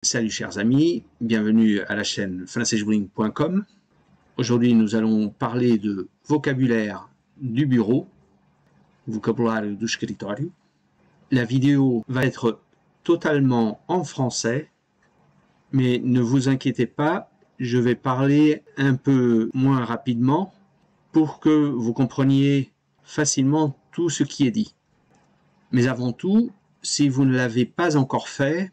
Salut chers amis, bienvenue à la chaîne francesbling.com. Aujourd'hui nous allons parler de vocabulaire du bureau, vocabulário do escritório. La vidéo va être totalement en français, mais ne vous inquiétez pas, je vais parler un peu moins rapidement pour que vous compreniez facilement tout ce qui est dit. Mais avant tout, si vous ne l'avez pas encore fait,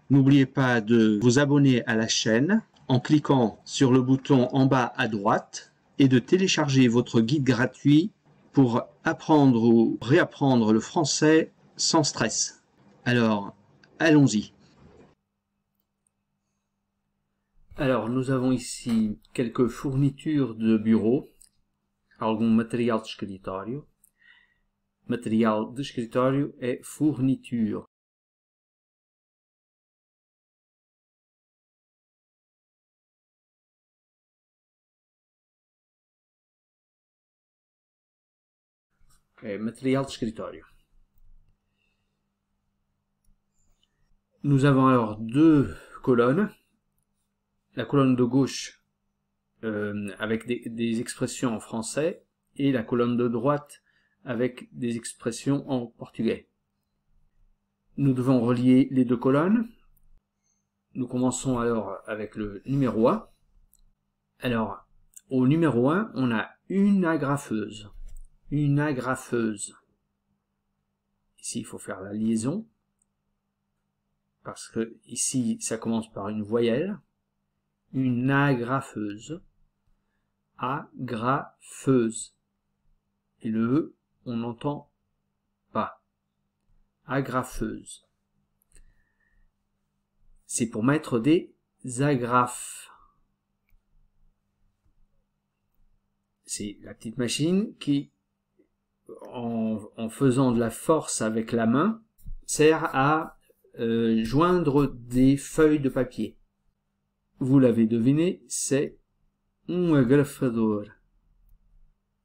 n'oubliez pas de vous abonner à la chaîne en cliquant sur le bouton en bas à droite et de télécharger votre guide gratuit pour apprendre ou réapprendre le français sans stress. Alors, allons-y. Alors, nous avons ici quelques fournitures de bureau, algum material de escritório. Material de escritório é fourniture. É material de escritório. Nous avons alors deux colonnes. La colonne de gauche avec des expressions en français et la colonne de droite avec des expressions en portugais. Nous devons relier les deux colonnes. Nous commençons alors avec le numéro 1. Alors, au numéro 1, on a une agrafeuse. Une agrafeuse. Ici, il faut faire la liaison. Parce que ici, ça commence par une voyelle. Une agrafeuse. Agrafeuse. Et le E, on n'entend pas. Agrafeuse. C'est pour mettre des agrafes. C'est la petite machine qui, en faisant de la force avec la main, sert à joindre des feuilles de papier. Vous l'avez deviné, c'est un agrafador.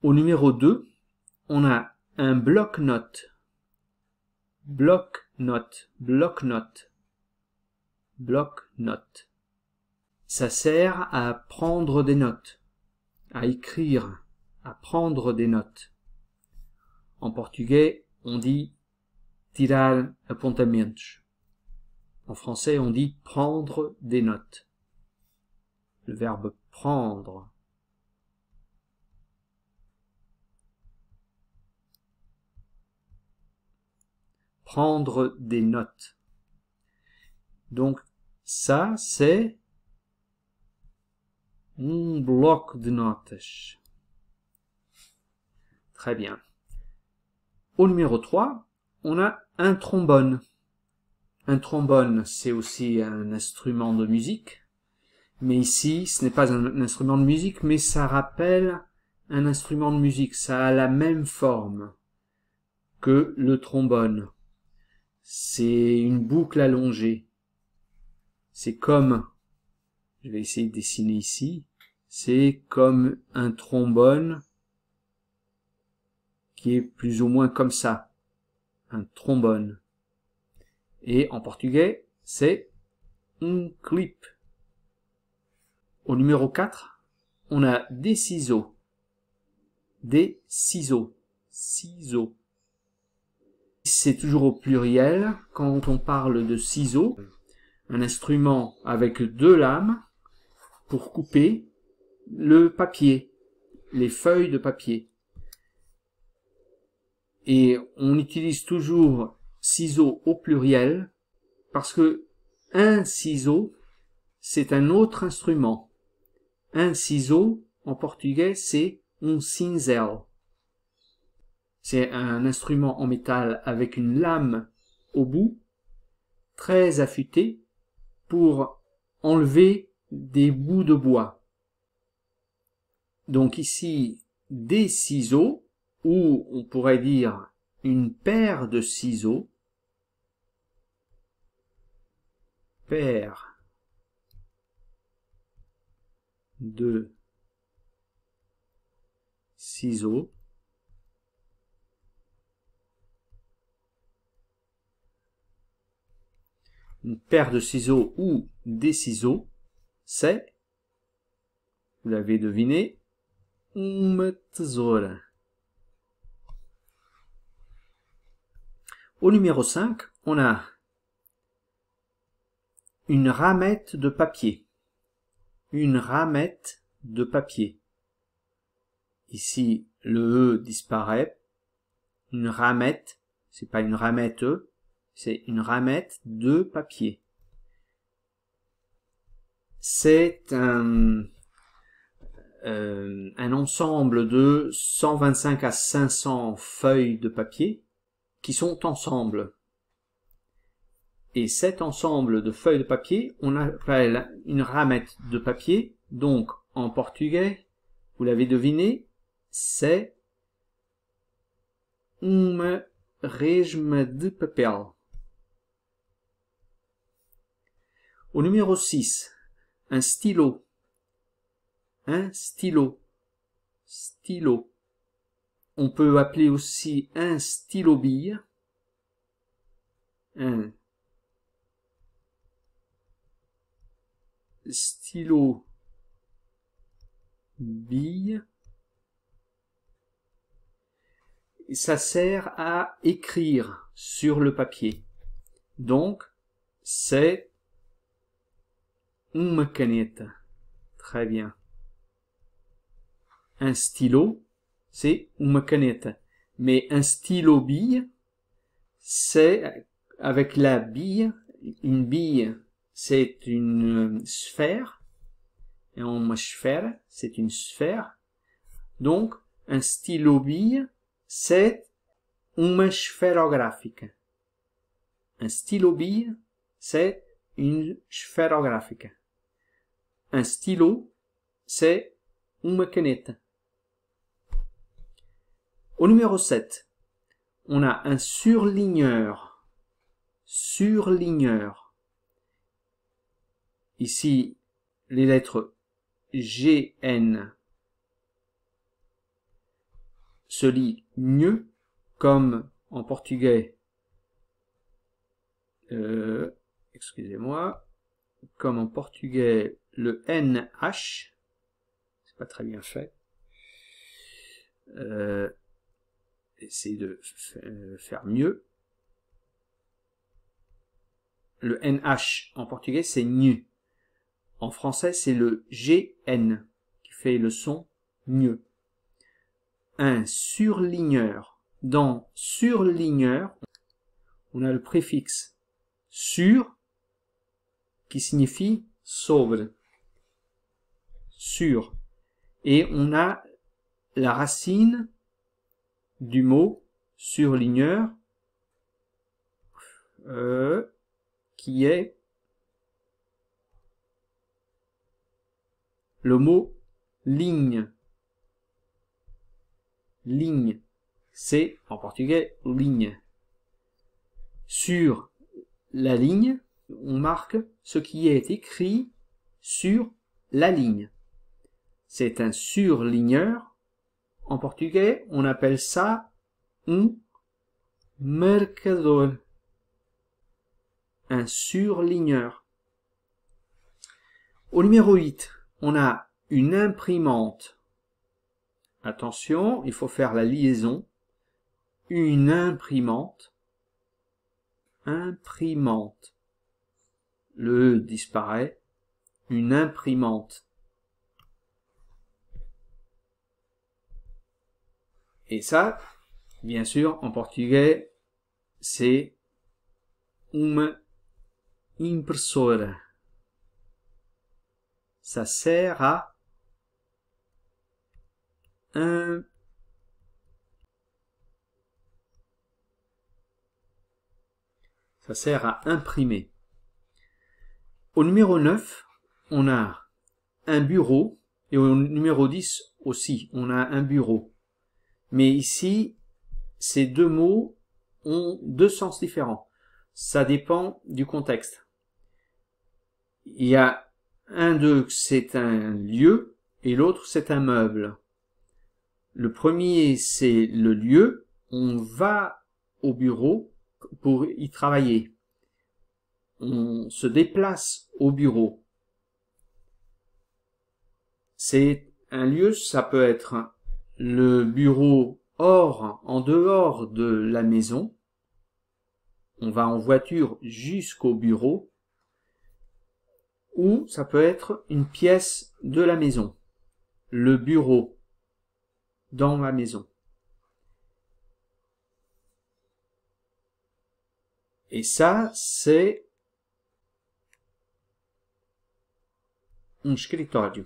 Au numéro 2, on a un bloc-notes. Bloc-notes, bloc-notes, bloc-notes. Ça sert à prendre des notes, à écrire, à prendre des notes. En portugais, on dit tirar apontamentos. En français, on dit prendre des notes. Le verbe prendre. Prendre des notes. Donc, ça, c'est un bloc de notas. Très bien. Au numéro 3, on a un trombone. Un trombone, c'est aussi un instrument de musique. Mais ici, ce n'est pas un instrument de musique, mais ça rappelle un instrument de musique. Ça a la même forme que le trombone. C'est une boucle allongée. C'est comme, je vais essayer de dessiner ici, c'est comme un trombone qui est plus ou moins comme ça. Un trombone. Et en portugais, c'est un clip. Au numéro 4, on a des ciseaux. Des ciseaux. Ciseaux. C'est toujours au pluriel quand on parle de ciseaux. Un instrument avec deux lames pour couper le papier, les feuilles de papier. Et on utilise toujours ciseaux au pluriel parce que un ciseau, c'est un autre instrument. Un ciseau, en portugais, c'est un cinzel. C'est un instrument en métal avec une lame au bout, très affûtée, pour enlever des bouts de bois. Donc ici, des ciseaux, ou on pourrait dire une paire de ciseaux, paire de ciseaux, une paire de ciseaux ou des ciseaux, c'est, vous l'avez deviné, uma tesoura. Au numéro 5, on a une ramette de papier. Une ramette de papier. Ici, le E disparaît. Une ramette, c'est pas une ramette E, c'est une ramette de papier. C'est un ensemble de 125 à 500 feuilles de papier qui sont ensemble. Et cet ensemble de feuilles de papier, on appelle une ramette de papier. Donc, en portugais, vous l'avez deviné, c'est uma resma de papel. Au numéro 6, un stylo. Un stylo. Stylo. On peut appeler aussi un stylo-bille. Un stylo-bille. Ça sert à écrire sur le papier. Donc, c'est uma caneta. Très bien. Un stylo, c'est uma caneta. Mais un stylo-bille, c'est avec la bille. Une bille, c'est une sphère. Et uma sphère, c'est une sphère. Donc, un stylo-bille, c'est uma esferográfica. Un stylo-bille, c'est une esferográfica. Un stylo, c'est uma caneta. Au numéro 7, on a un surligneur. Surligneur. Ici, les lettres GN se lit mieux, comme en portugais, excusez-moi, comme en portugais, le NH, c'est pas très bien fait, essayez de faire mieux. Le NH en portugais, c'est nu. En français, c'est le GN qui fait le son mieux. Un surligneur. Dans surligneur, on a le préfixe sur qui signifie sobre. Sur. Et on a la racine du mot surligneur qui est le mot ligne. Ligne, c'est en portugais ligne. Sur la ligne, on marque ce qui est écrit sur la ligne. C'est un surligneur. En portugais, on appelle ça un marcador. Un surligneur. Au numéro 8, on a une imprimante. Attention, il faut faire la liaison. Une imprimante. Imprimante. Le E disparaît. Une imprimante. Et ça, bien sûr, en portugais, c'est uma impressora. Ça sert à ça sert à imprimer. Au numéro 9, on a un bureau, et au numéro 10 aussi, on a un bureau. Mais ici, ces deux mots ont deux sens différents. Ça dépend du contexte. Il y a un d'eux, c'est un lieu, et l'autre, c'est un meuble. Le premier, c'est le lieu. On va au bureau pour y travailler. on se déplace au bureau. C'est un lieu, ça peut être le bureau en dehors de la maison. On va en voiture jusqu'au bureau. Ou ça peut être une pièce de la maison. Le bureau dans la maison. Et ça, c'est un escritório.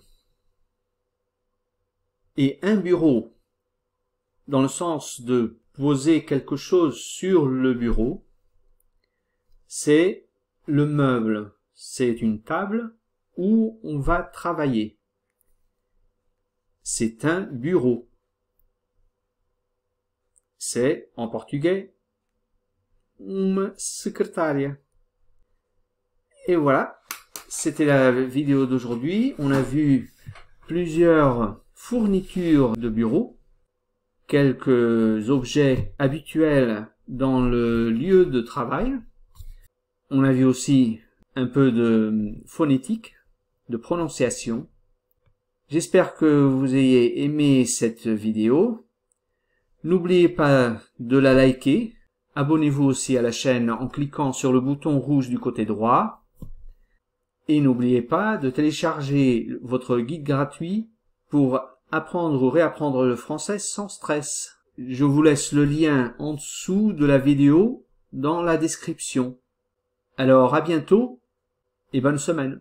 Et un bureau, dans le sens de poser quelque chose sur le bureau, c'est le meuble. C'est une table où on va travailler. C'est un bureau. C'est, en portugais, uma secretaria. Et voilà, c'était la vidéo d'aujourd'hui. On a vu plusieurs fournitures de bureau, quelques objets habituels dans le lieu de travail. On a vu aussi un peu de phonétique, de prononciation. J'espère que vous ayez aimé cette vidéo. N'oubliez pas de la liker. Abonnez-vous aussi à la chaîne en cliquant sur le bouton rouge du côté droit. Et n'oubliez pas de télécharger votre guide gratuit pour apprendre ou réapprendre le français sans stress. Je vous laisse le lien en dessous de la vidéo dans la description. Alors à bientôt et bonne semaine.